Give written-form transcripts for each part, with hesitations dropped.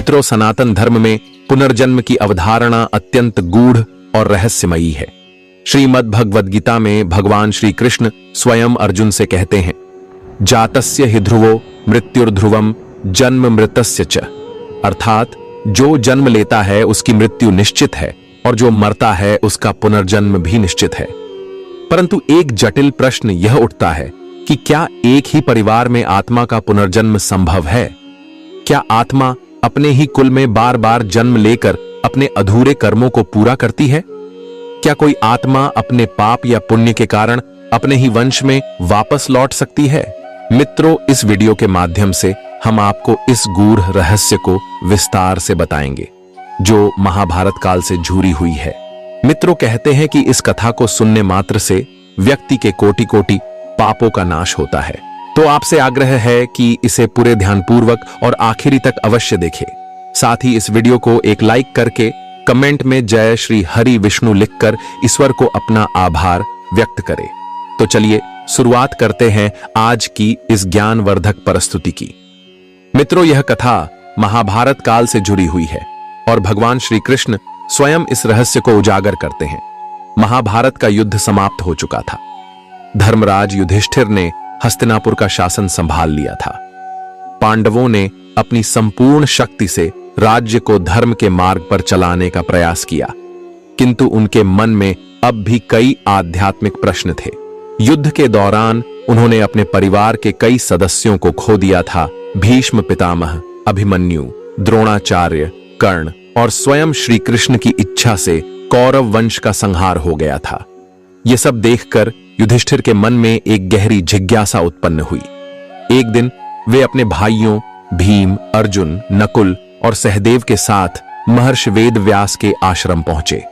मित्रों, सनातन धर्म में पुनर्जन्म की अवधारणा अत्यंत गूढ़ और रहस्यमयी है। श्रीमद् भगवद गीता में भगवान श्री कृष्ण स्वयं अर्जुन से कहते हैं, जातस्य हि ध्रुवो मृत्युर्ध्रुवम जन्म मृतस्य च, अर्थात जो जन्म लेता है उसकी मृत्यु निश्चित है और जो मरता है उसका पुनर्जन्म भी निश्चित है। परंतु एक जटिल प्रश्न यह उठता है कि क्या एक ही परिवार में आत्मा का पुनर्जन्म संभव है? क्या आत्मा अपने ही कुल में बार बार जन्म लेकर अपने अधूरे कर्मों को पूरा करती है? क्या कोई आत्मा अपने पाप या पुण्य के कारण अपने ही वंश में वापस लौट सकती है? मित्रों, इस वीडियो के माध्यम से हम आपको इस गूढ़ रहस्य को विस्तार से बताएंगे जो महाभारत काल से जुड़ी हुई है। मित्रों, कहते हैं कि इस कथा को सुनने मात्र से व्यक्ति के कोटि कोटि पापों का नाश होता है। तो आपसे आग्रह है कि इसे पूरे ध्यानपूर्वक और आखिरी तक अवश्य देखें। साथ ही इस वीडियो को एक लाइक करके कमेंट में जय श्री हरि विष्णु लिखकर ईश्वर को अपना आभार व्यक्त करें। तो चलिए शुरुआत करते हैं आज की इस ज्ञानवर्धक प्रस्तुति की। मित्रों, यह कथा महाभारत काल से जुड़ी हुई है और भगवान श्री कृष्ण स्वयं इस रहस्य को उजागर करते हैं। महाभारत का युद्ध समाप्त हो चुका था। धर्मराज युधिष्ठिर ने हस्तिनापुर का शासन संभाल लिया था। पांडवों ने अपनी संपूर्ण शक्ति से राज्य को धर्म के मार्ग पर चलाने का प्रयास किया, किंतु उनके मन में अब भी कई आध्यात्मिक प्रश्न थे। युद्ध के दौरान उन्होंने अपने परिवार के कई सदस्यों को खो दिया था। भीष्म पितामह, अभिमन्यु, द्रोणाचार्य, कर्ण और स्वयं श्री कृष्ण की इच्छा से कौरव वंश का संहार हो गया था। यह सब देखकर युधिष्ठिर के मन में एक गहरी जिज्ञासा उत्पन्न हुई। एक दिन वे अपने भाइयों भीम, अर्जुन, नकुल और सहदेव के साथ महर्षि वेदव्यास के आश्रम पहुंचे।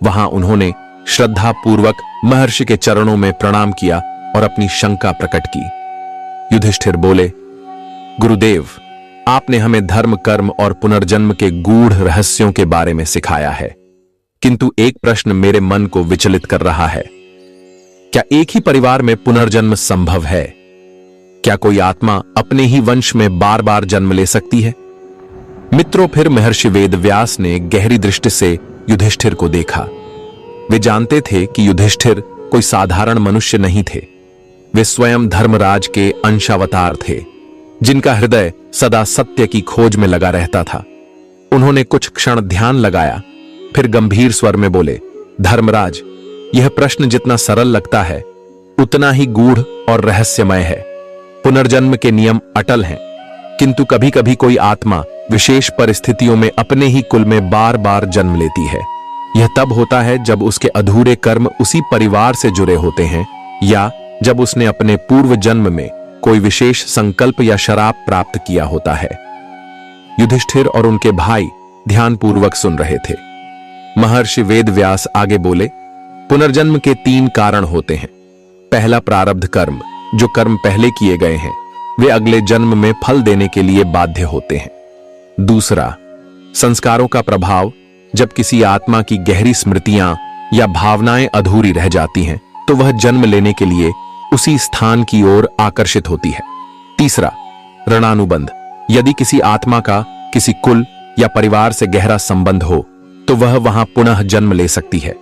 वहां उन्होंने श्रद्धा पूर्वक महर्षि के चरणों में प्रणाम किया और अपनी शंका प्रकट की। युधिष्ठिर बोले, गुरुदेव, आपने हमें धर्म, कर्म और पुनर्जन्म के गूढ़ रहस्यों के बारे में सिखाया है, किंतु एक प्रश्न मेरे मन को विचलित कर रहा है। क्या एक ही परिवार में पुनर्जन्म संभव है? क्या कोई आत्मा अपने ही वंश में बार बार जन्म ले सकती है? मित्रों, फिर महर्षि वेदव्यास ने गहरी दृष्टि से युधिष्ठिर को देखा। वे जानते थे कि युधिष्ठिर कोई साधारण मनुष्य नहीं थे। वे स्वयं धर्मराज के अंशावतार थे, जिनका हृदय सदा सत्य की खोज में लगा रहता था। उन्होंने कुछ क्षण ध्यान लगाया, फिर गंभीर स्वर में बोले, धर्मराज, यह प्रश्न जितना सरल लगता है उतना ही गूढ़ और रहस्यमय है। पुनर्जन्म के नियम अटल हैं, किंतु कभी कभी कोई आत्मा विशेष परिस्थितियों में अपने ही कुल में बार बार जन्म लेती है। यह तब होता है जब उसके अधूरे कर्म उसी परिवार से जुड़े होते हैं या जब उसने अपने पूर्व जन्म में कोई विशेष संकल्प या शराप प्राप्त किया होता है। युधिष्ठिर और उनके भाई ध्यानपूर्वक सुन रहे थे। महर्षि वेदव्यास आगे बोले, पुनर्जन्म के 3 कारण होते हैं। पहला, प्रारब्ध कर्म। जो कर्म पहले किए गए हैं वे अगले जन्म में फल देने के लिए बाध्य होते हैं। दूसरा, संस्कारों का प्रभाव। जब किसी आत्मा की गहरी स्मृतियां या भावनाएं अधूरी रह जाती हैं तो वह जन्म लेने के लिए उसी स्थान की ओर आकर्षित होती है। तीसरा, ऋणानुबंध। यदि किसी आत्मा का किसी कुल या परिवार से गहरा संबंध हो तो वह वहां पुनः जन्म ले सकती है।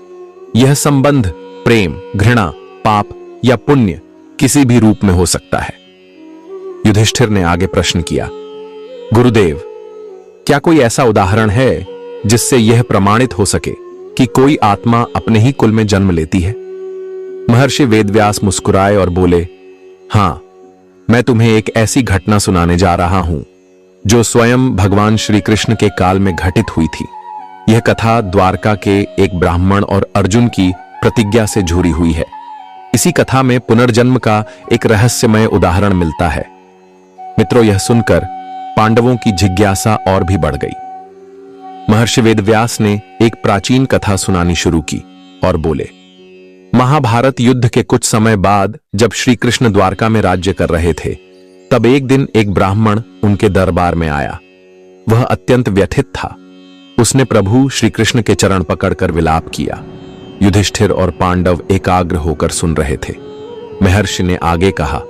यह संबंध प्रेम, घृणा, पाप या पुण्य किसी भी रूप में हो सकता है। युधिष्ठिर ने आगे प्रश्न किया, गुरुदेव, क्या कोई ऐसा उदाहरण है जिससे यह प्रमाणित हो सके कि कोई आत्मा अपने ही कुल में जन्म लेती है? महर्षि वेदव्यास मुस्कुराए और बोले, हां, मैं तुम्हें एक ऐसी घटना सुनाने जा रहा हूं जो स्वयं भगवान श्री कृष्ण के काल में घटित हुई थी। यह कथा द्वारका के एक ब्राह्मण और अर्जुन की प्रतिज्ञा से जुड़ी हुई है। इसी कथा में पुनर्जन्म का एक रहस्यमय उदाहरण मिलता है। मित्रों, यह सुनकर पांडवों की जिज्ञासा और भी बढ़ गई। महर्षि वेदव्यास ने एक प्राचीन कथा सुनानी शुरू की और बोले, महाभारत युद्ध के कुछ समय बाद जब श्री कृष्ण द्वारका में राज्य कर रहे थे, तब एक दिन एक ब्राह्मण उनके दरबार में आया। वह अत्यंत व्यथित था। उसने प्रभु श्री कृष्ण के चरण पकड़कर विलाप किया। युधिष्ठिर और पांडव एकाग्र होकर सुन रहे थे। महर्षि ने आगे कहा,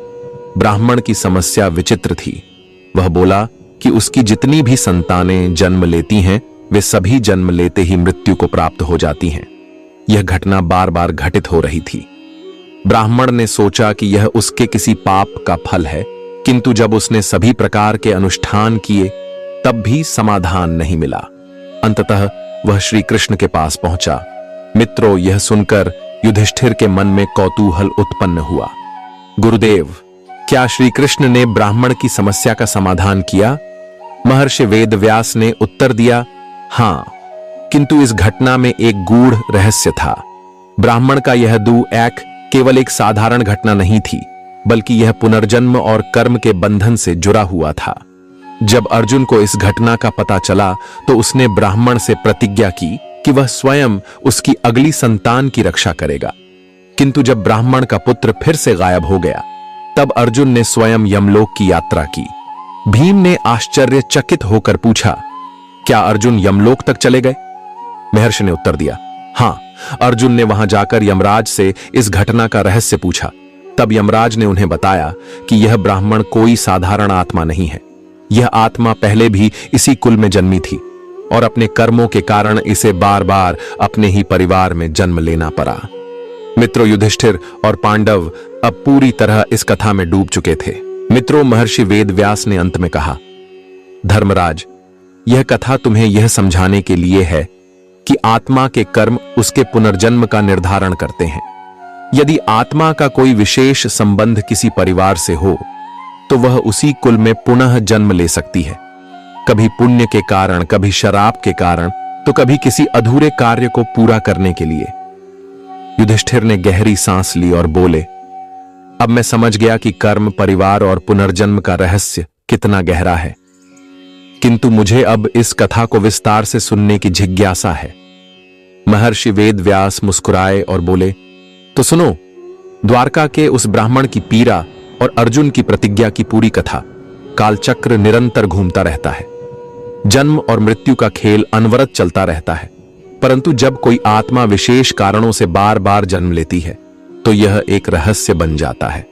ब्राह्मण की समस्या विचित्र थी। वह बोला, कि उसकी जितनी भी संतानें जन्म लेती हैं वे सभी जन्म लेते ही मृत्यु को प्राप्त हो जाती हैं। यह घटना बार बार घटित हो रही थी। ब्राह्मण ने सोचा कि यह उसके किसी पाप का फल है, किंतु जब उसने सभी प्रकार के अनुष्ठान किए तब भी समाधान नहीं मिला। अंततः वह श्री कृष्ण के पास पहुंचा। मित्रों, यह सुनकर युधिष्ठिर के मन में कौतूहल उत्पन्न हुआ। गुरुदेव, क्या श्री कृष्ण ने ब्राह्मण की समस्या का समाधान किया? महर्षि वेदव्यास ने उत्तर दिया, हां, किंतु इस घटना में एक गूढ़ रहस्य था। ब्राह्मण का यह दुख केवल एक साधारण घटना नहीं थी, बल्कि यह पुनर्जन्म और कर्म के बंधन से जुड़ा हुआ था। जब अर्जुन को इस घटना का पता चला तो उसने ब्राह्मण से प्रतिज्ञा की कि वह स्वयं उसकी अगली संतान की रक्षा करेगा। किंतु जब ब्राह्मण का पुत्र फिर से गायब हो गया तब अर्जुन ने स्वयं यमलोक की यात्रा की। भीम ने आश्चर्यचकित होकर पूछा, क्या अर्जुन यमलोक तक चले गए? महर्षि ने उत्तर दिया, हां, अर्जुन ने वहां जाकर यमराज से इस घटना का रहस्य पूछा। तब यमराज ने उन्हें बताया कि यह ब्राह्मण कोई साधारण आत्मा नहीं है। यह आत्मा पहले भी इसी कुल में जन्मी थी और अपने कर्मों के कारण इसे बार बार अपने ही परिवार में जन्म लेना पड़ा। मित्रों, युधिष्ठिर और पांडव अब पूरी तरह इस कथा में डूब चुके थे। मित्रों, महर्षि वेदव्यास ने अंत में कहा, धर्मराज, यह कथा तुम्हें यह समझाने के लिए है कि आत्मा के कर्म उसके पुनर्जन्म का निर्धारण करते हैं। यदि आत्मा का कोई विशेष संबंध किसी परिवार से हो तो वह उसी कुल में पुनः जन्म ले सकती है, कभी पुण्य के कारण, कभी शराब के कारण, तो कभी किसी अधूरे कार्य को पूरा करने के लिए। युधिष्ठिर ने गहरी सांस ली और बोले, अब मैं समझ गया कि कर्म, परिवार और पुनर्जन्म का रहस्य कितना गहरा है, किंतु मुझे अब इस कथा को विस्तार से सुनने की जिज्ञासा है। महर्षि वेदव्यास मुस्कुराए और बोले, तो सुनो, द्वारका के उस ब्राह्मण की पीड़ा और अर्जुन की प्रतिज्ञा की पूरी कथा। कालचक्र निरंतर घूमता रहता है, जन्म और मृत्यु का खेल अनवरत चलता रहता है, परंतु जब कोई आत्मा विशेष कारणों से बार बार जन्म लेती है तो यह एक रहस्य बन जाता है।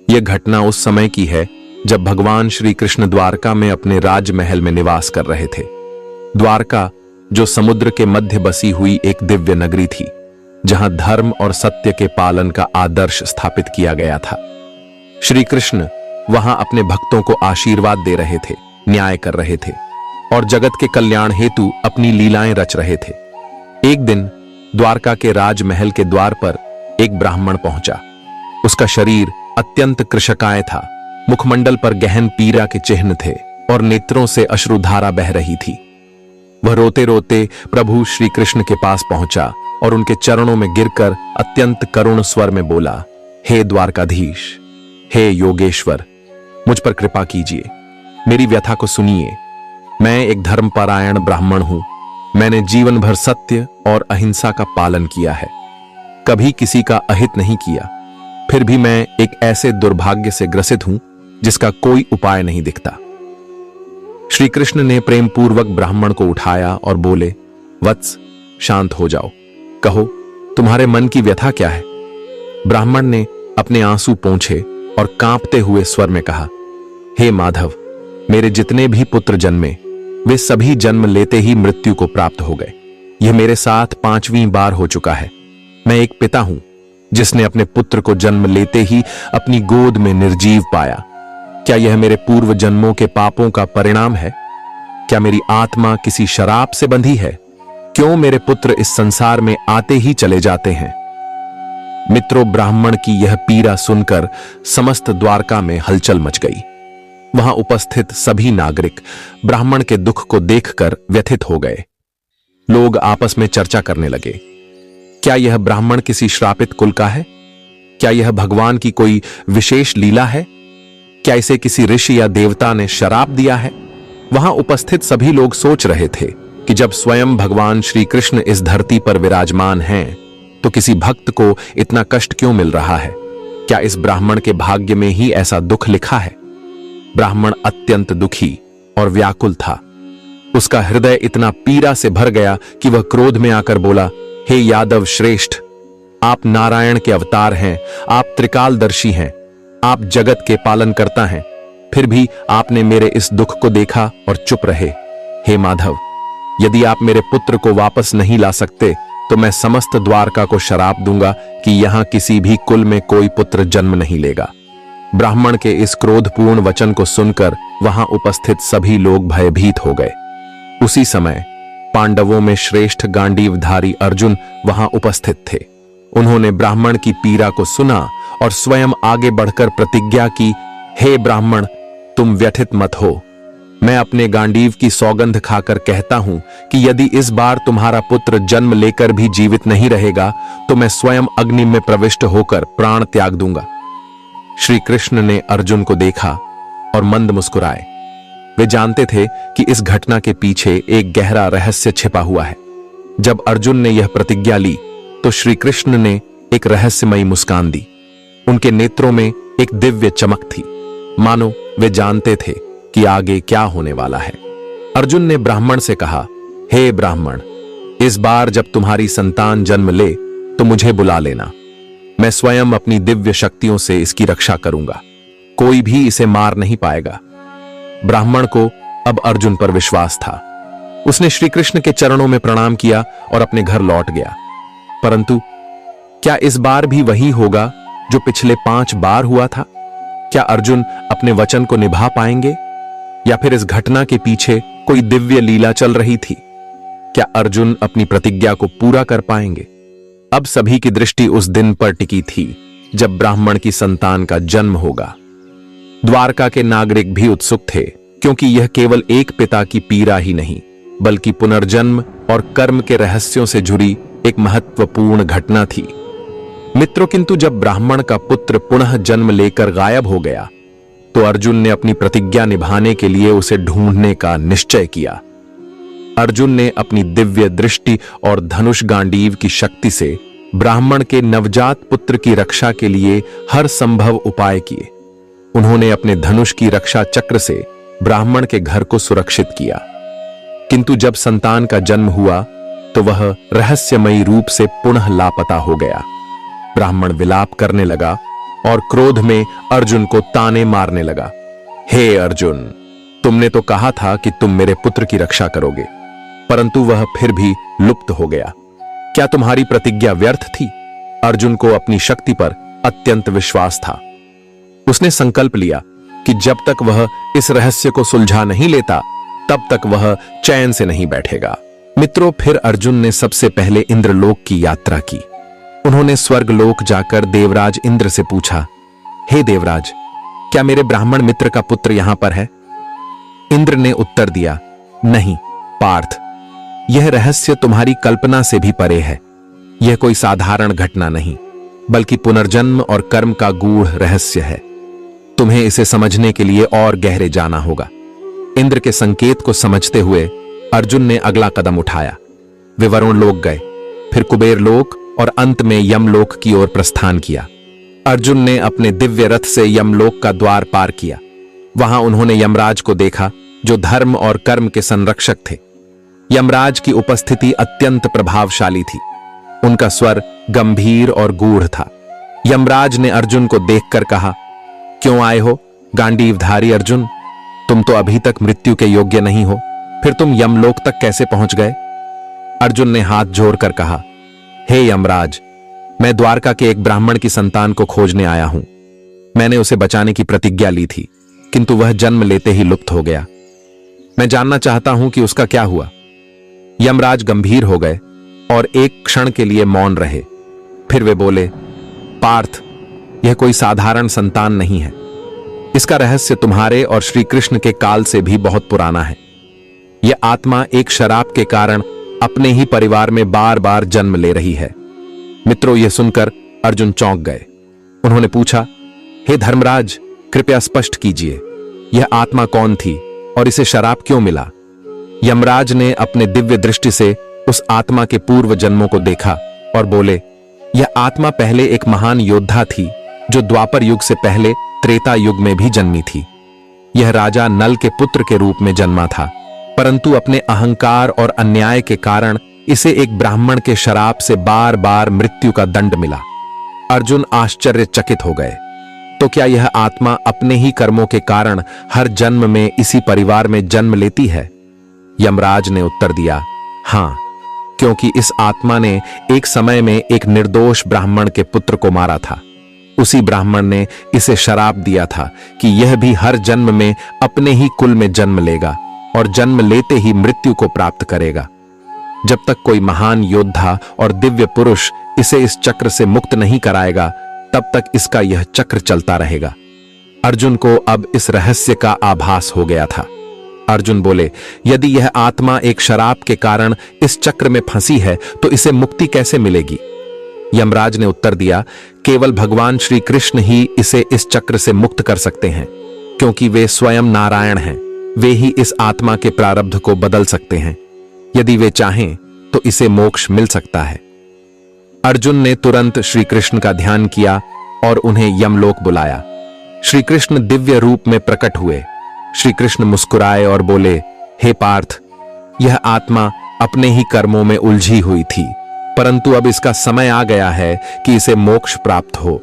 यह घटना उस समय की है जब भगवान श्री कृष्ण द्वारका में अपने राजमहल में निवास कर रहे थे। द्वारका, जो समुद्र के मध्य बसी हुई एक दिव्य नगरी थी, जहां धर्म और सत्य के पालन का आदर्श स्थापित किया गया था। श्री कृष्ण वहां अपने भक्तों को आशीर्वाद दे रहे थे, न्याय कर रहे थे और जगत के कल्याण हेतु अपनी लीलाएं रच रहे थे। एक दिन द्वारका के राजमहल के द्वार पर एक ब्राह्मण पहुंचा। उसका शरीर अत्यंत कृशकाय था, मुखमंडल पर गहन पीड़ा के चिन्ह थे और नेत्रों से अश्रुधारा बह रही थी। वह रोते रोते प्रभु श्री कृष्ण के पास पहुंचा और उनके चरणों में गिरकर अत्यंत करुण स्वर में बोला, हे द्वारकाधीश, हे योगेश्वर, मुझ पर कृपा कीजिए, मेरी व्यथा को सुनिए। मैं एक धर्मपरायण ब्राह्मण हूं। मैंने जीवन भर सत्य और अहिंसा का पालन किया है, कभी किसी का अहित नहीं किया। फिर भी मैं एक ऐसे दुर्भाग्य से ग्रसित हूं जिसका कोई उपाय नहीं दिखता। श्री कृष्ण ने प्रेम पूर्वक ब्राह्मण को उठाया और बोले, वत्स, शांत हो जाओ, कहो तुम्हारे मन की व्यथा क्या है? ब्राह्मण ने अपने आंसू पोंछे और कांपते हुए स्वर में कहा, हे माधव, मेरे जितने भी पुत्र जन्मे वे सभी जन्म लेते ही मृत्यु को प्राप्त हो गए। यह मेरे साथ 5वीं बार हो चुका है। मैं एक पिता हूं जिसने अपने पुत्र को जन्म लेते ही अपनी गोद में निर्जीव पाया। क्या यह मेरे पूर्व जन्मों के पापों का परिणाम है? क्या मेरी आत्मा किसी शराब से बंधी है? क्यों मेरे पुत्र इस संसार में आते ही चले जाते हैं? मित्रों, ब्राह्मण की यह पीड़ा सुनकर समस्त द्वारका में हलचल मच गई। वहां उपस्थित सभी नागरिक ब्राह्मण के दुख को देखकर व्यथित हो गए। लोग आपस में चर्चा करने लगे, क्या यह ब्राह्मण किसी श्रापित कुल का है? क्या यह भगवान की कोई विशेष लीला है? क्या इसे किसी ऋषि या देवता ने शराप दिया है? वहां उपस्थित सभी लोग सोच रहे थे कि जब स्वयं भगवान श्री कृष्ण इस धरती पर विराजमान हैं, तो किसी भक्त को इतना कष्ट क्यों मिल रहा है? क्या इस ब्राह्मण के भाग्य में ही ऐसा दुख लिखा है? ब्राह्मण अत्यंत दुखी और व्याकुल था। उसका हृदय इतना पीड़ा से भर गया कि वह क्रोध में आकर बोला, हे यादव श्रेष्ठ, आप नारायण के अवतार हैं, आप त्रिकालदर्शी हैं, आप जगत के पालन करता हैं। फिर भी आपने मेरे इस दुख को देखा और चुप रहे। हे माधव, यदि आप मेरे पुत्र को वापस नहीं ला सकते तो मैं समस्त द्वारका को श्राप दूंगा कि यहां किसी भी कुल में कोई पुत्र जन्म नहीं लेगा। ब्राह्मण के इस क्रोधपूर्ण वचन को सुनकर वहां उपस्थित सभी लोग भयभीत हो गए। उसी समय पांडवों में श्रेष्ठ गांडीवधारी अर्जुन वहां उपस्थित थे। उन्होंने ब्राह्मण की पीड़ा को सुना और स्वयं आगे बढ़कर प्रतिज्ञा की, हे ब्राह्मण, तुम व्यथित मत हो। मैं अपने गांडीव की सौगंध खाकर कहता हूं कि यदि इस बार तुम्हारा पुत्र जन्म लेकर भी जीवित नहीं रहेगा तो मैं स्वयं अग्नि में प्रविष्ट होकर प्राण त्याग दूंगा। श्री कृष्ण ने अर्जुन को देखा और मंद मुस्कुराए। वे जानते थे कि इस घटना के पीछे एक गहरा रहस्य छिपा हुआ है। जब अर्जुन ने यह प्रतिज्ञा ली तो श्री कृष्ण ने एक रहस्यमयी मुस्कान दी। उनके नेत्रों में एक दिव्य चमक थी, मानो वे जानते थे कि आगे क्या होने वाला है। अर्जुन ने ब्राह्मण से कहा, हे ब्राह्मण, इस बार जब तुम्हारी संतान जन्म ले तो मुझे बुला लेना। मैं स्वयं अपनी दिव्य शक्तियों से इसकी रक्षा करूंगा। कोई भी इसे मार नहीं पाएगा। ब्राह्मण को अब अर्जुन पर विश्वास था। उसने श्री कृष्ण के चरणों में प्रणाम किया और अपने घर लौट गया। परंतु क्या इस बार भी वही होगा जो पिछले 5 बार हुआ था? क्या अर्जुन अपने वचन को निभा पाएंगे या फिर इस घटना के पीछे कोई दिव्य लीला चल रही थी? क्या अर्जुन अपनी प्रतिज्ञा को पूरा कर पाएंगे? अब सभी की दृष्टि उस दिन पर टिकी थी जब ब्राह्मण की संतान का जन्म होगा। द्वारका के नागरिक भी उत्सुक थे, क्योंकि यह केवल एक पिता की पीड़ा ही नहीं बल्कि पुनर्जन्म और कर्म के रहस्यों से जुड़ी एक महत्वपूर्ण घटना थी। मित्रों, किंतु जब ब्राह्मण का पुत्र पुनः जन्म लेकर गायब हो गया तो अर्जुन ने अपनी प्रतिज्ञा निभाने के लिए उसे ढूंढने का निश्चय किया। अर्जुन ने अपनी दिव्य दृष्टि और धनुष गांडीव की शक्ति से ब्राह्मण के नवजात पुत्र की रक्षा के लिए हर संभव उपाय किए। उन्होंने अपने धनुष की रक्षा चक्र से ब्राह्मण के घर को सुरक्षित किया। किंतु जब संतान का जन्म हुआ तो वह रहस्यमयी रूप से पुनः लापता हो गया। ब्राह्मण विलाप करने लगा और क्रोध में अर्जुन को ताने मारने लगा। हे अर्जुन, तुमने तो कहा था कि तुम मेरे पुत्र की रक्षा करोगे, परंतु वह फिर भी लुप्त हो गया। क्या तुम्हारी प्रतिज्ञा व्यर्थ थी? अर्जुन को अपनी शक्ति पर अत्यंत विश्वास था। उसने संकल्प लिया कि जब तक वह इस रहस्य को सुलझा नहीं लेता तब तक वह चैन से नहीं बैठेगा। मित्रों, फिर अर्जुन ने सबसे पहले इंद्रलोक की यात्रा की। उन्होंने स्वर्गलोक जाकर देवराज इंद्र से पूछा, हे देवराज, क्या मेरे ब्राह्मण मित्र का पुत्र यहां पर है? इंद्र ने उत्तर दिया, नहीं पार्थ, यह रहस्य तुम्हारी कल्पना से भी परे है। यह कोई साधारण घटना नहीं बल्कि पुनर्जन्म और कर्म का गूढ़ रहस्य है। तुम्हें इसे समझने के लिए और गहरे जाना होगा। इंद्र के संकेत को समझते हुए अर्जुन ने अगला कदम उठाया। वे वरुण लोक गए, फिर कुबेर लोक और अंत में यमलोक की ओर प्रस्थान किया। अर्जुन ने अपने दिव्य रथ से यमलोक का द्वार पार किया। वहां उन्होंने यमराज को देखा, जो धर्म और कर्म के संरक्षक थे। यमराज की उपस्थिति अत्यंत प्रभावशाली थी। उनका स्वर गंभीर और गूढ़ था। यमराज ने अर्जुन को देखकर कहा, क्यों आए हो गांडीवधारी अर्जुन? तुम तो अभी तक मृत्यु के योग्य नहीं हो, फिर तुम यमलोक तक कैसे पहुंच गए? अर्जुन ने हाथ जोड़कर कहा, हे यमराज, मैं द्वारका के एक ब्राह्मण की संतान को खोजने आया हूं। मैंने उसे बचाने की प्रतिज्ञा ली थी, किंतु वह जन्म लेते ही लुप्त हो गया। मैं जानना चाहता हूं कि उसका क्या हुआ। यमराज गंभीर हो गए और एक क्षण के लिए मौन रहे। फिर वे बोले, पार्थ, यह कोई साधारण संतान नहीं है। इसका रहस्य तुम्हारे और श्री कृष्ण के काल से भी बहुत पुराना है। यह आत्मा एक शराप के कारण अपने ही परिवार में बार बार जन्म ले रही है। मित्रों, यह सुनकर अर्जुन चौंक गए। उन्होंने पूछा, हे धर्मराज, कृपया स्पष्ट कीजिए, यह आत्मा कौन थी और इसे शराप क्यों मिला? यमराज ने अपने दिव्य दृष्टि से उस आत्मा के पूर्व जन्मों को देखा और बोले, यह आत्मा पहले एक महान योद्धा थी जो द्वापर युग से पहले त्रेता युग में भी जन्मी थी। यह राजा नल के पुत्र के रूप में जन्मा था, परंतु अपने अहंकार और अन्याय के कारण इसे एक ब्राह्मण के शराप से बार बार मृत्यु का दंड मिला। अर्जुन आश्चर्यचकित हो गए। तो क्या यह आत्मा अपने ही कर्मों के कारण हर जन्म में इसी परिवार में जन्म लेती है? यमराज ने उत्तर दिया, हां, क्योंकि इस आत्मा ने एक समय में एक निर्दोष ब्राह्मण के पुत्र को मारा था। उसी ब्राह्मण ने इसे शराप दिया था कि यह भी हर जन्म में अपने ही कुल में जन्म लेगा और जन्म लेते ही मृत्यु को प्राप्त करेगा। जब तक कोई महान योद्धा और दिव्य पुरुष इसे इस चक्र से मुक्त नहीं कराएगा, तब तक इसका यह चक्र चलता रहेगा। अर्जुन को अब इस रहस्य का आभास हो गया था। अर्जुन बोले, यदि यह आत्मा एक शराप के कारण इस चक्र में फंसी है तो इसे मुक्ति कैसे मिलेगी? यमराज ने उत्तर दिया, केवल भगवान श्री कृष्ण ही इसे इस चक्र से मुक्त कर सकते हैं, क्योंकि वे स्वयं नारायण हैं। वे ही इस आत्मा के प्रारब्ध को बदल सकते हैं। यदि वे चाहें तो इसे मोक्ष मिल सकता है। अर्जुन ने तुरंत श्री कृष्ण का ध्यान किया और उन्हें यमलोक बुलाया। श्री कृष्ण दिव्य रूप में प्रकट हुए। श्री कृष्ण मुस्कुराए और बोले, हे पार्थ, यह आत्मा अपने ही कर्मों में उलझी हुई थी, परंतु अब इसका समय आ गया है कि इसे मोक्ष प्राप्त हो।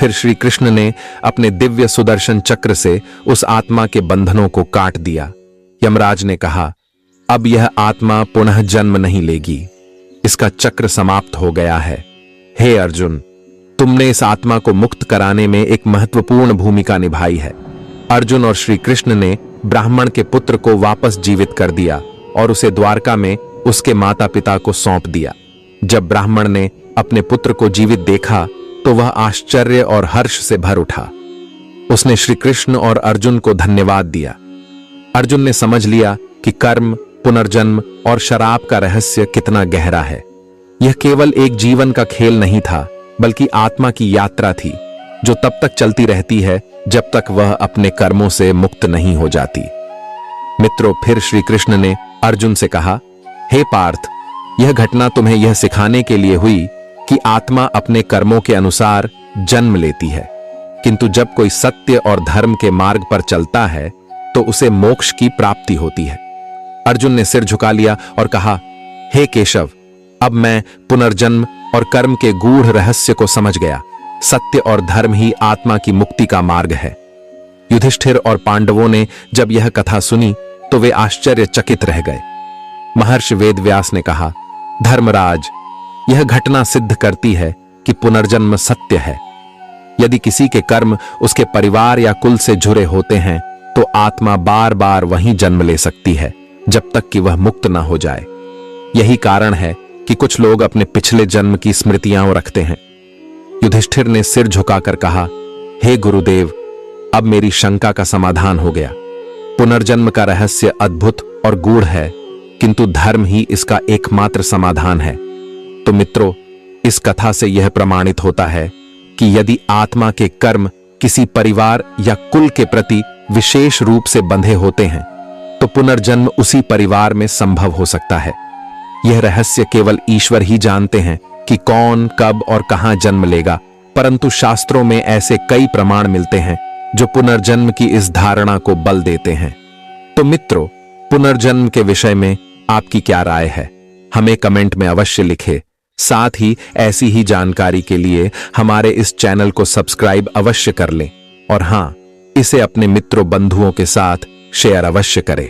फिर श्री कृष्ण ने अपने दिव्य सुदर्शन चक्र से उस आत्मा के बंधनों को काट दिया। यमराज ने कहा, अब यह आत्मा पुनः जन्म नहीं लेगी, इसका चक्र समाप्त हो गया है। हे अर्जुन, तुमने इस आत्मा को मुक्त कराने में एक महत्वपूर्ण भूमिका निभाई है। अर्जुन और श्री कृष्ण ने ब्राह्मण के पुत्र को वापस जीवित कर दिया और उसे द्वारका में उसके माता पिता को सौंप दिया। जब ब्राह्मण ने अपने पुत्र को जीवित देखा तो वह आश्चर्य और हर्ष से भर उठा। उसने श्री कृष्ण और अर्जुन को धन्यवाद दिया। अर्जुन ने समझ लिया कि कर्म, पुनर्जन्म और शराब का रहस्य कितना गहरा है। यह केवल एक जीवन का खेल नहीं था, बल्कि आत्मा की यात्रा थी, जो तब तक चलती रहती है जब तक वह अपने कर्मों से मुक्त नहीं हो जाती। मित्रों, फिर श्री कृष्ण ने अर्जुन से कहा, हे पार्थ, यह घटना तुम्हें यह सिखाने के लिए हुई कि आत्मा अपने कर्मों के अनुसार जन्म लेती है, किंतु जब कोई सत्य और धर्म के मार्ग पर चलता है तो उसे मोक्ष की प्राप्ति होती है। अर्जुन ने सिर झुका लिया और कहा, हे केशव, अब मैं पुनर्जन्म और कर्म के गूढ़ रहस्य को समझ गया। सत्य और धर्म ही आत्मा की मुक्ति का मार्ग है। युधिष्ठिर और पांडवों ने जब यह कथा सुनी तो वे आश्चर्यचकित रह गए। महर्षि वेदव्यास ने कहा, धर्मराज, यह घटना सिद्ध करती है कि पुनर्जन्म सत्य है। यदि किसी के कर्म उसके परिवार या कुल से जुड़े होते हैं तो आत्मा बार बार वहीं जन्म ले सकती है जब तक कि वह मुक्त न हो जाए। यही कारण है कि कुछ लोग अपने पिछले जन्म की स्मृतियां रखते हैं। युधिष्ठिर ने सिर झुकाकर कहा, हे गुरुदेव, अब मेरी शंका का समाधान हो गया। पुनर्जन्म का रहस्य अद्भुत और गूढ़ है, किंतु धर्म ही इसका एकमात्र समाधान है। तो मित्रों, इस कथा से यह प्रमाणित होता है कि यदि आत्मा के कर्म किसी परिवार या कुल के प्रति विशेष रूप से बंधे होते हैं तो पुनर्जन्म उसी परिवार में संभव हो सकता है। यह रहस्य केवल ईश्वर ही जानते हैं कि कौन, कब और कहां जन्म लेगा, परंतु शास्त्रों में ऐसे कई प्रमाण मिलते हैं जो पुनर्जन्म की इस धारणा को बल देते हैं। तो मित्रों, पुनर्जन्म के विषय में आपकी क्या राय है? हमें कमेंट में अवश्य लिखें। साथ ही ऐसी ही जानकारी के लिए हमारे इस चैनल को सब्सक्राइब अवश्य कर लें और हां, इसे अपने मित्रों बंधुओं के साथ शेयर अवश्य करें।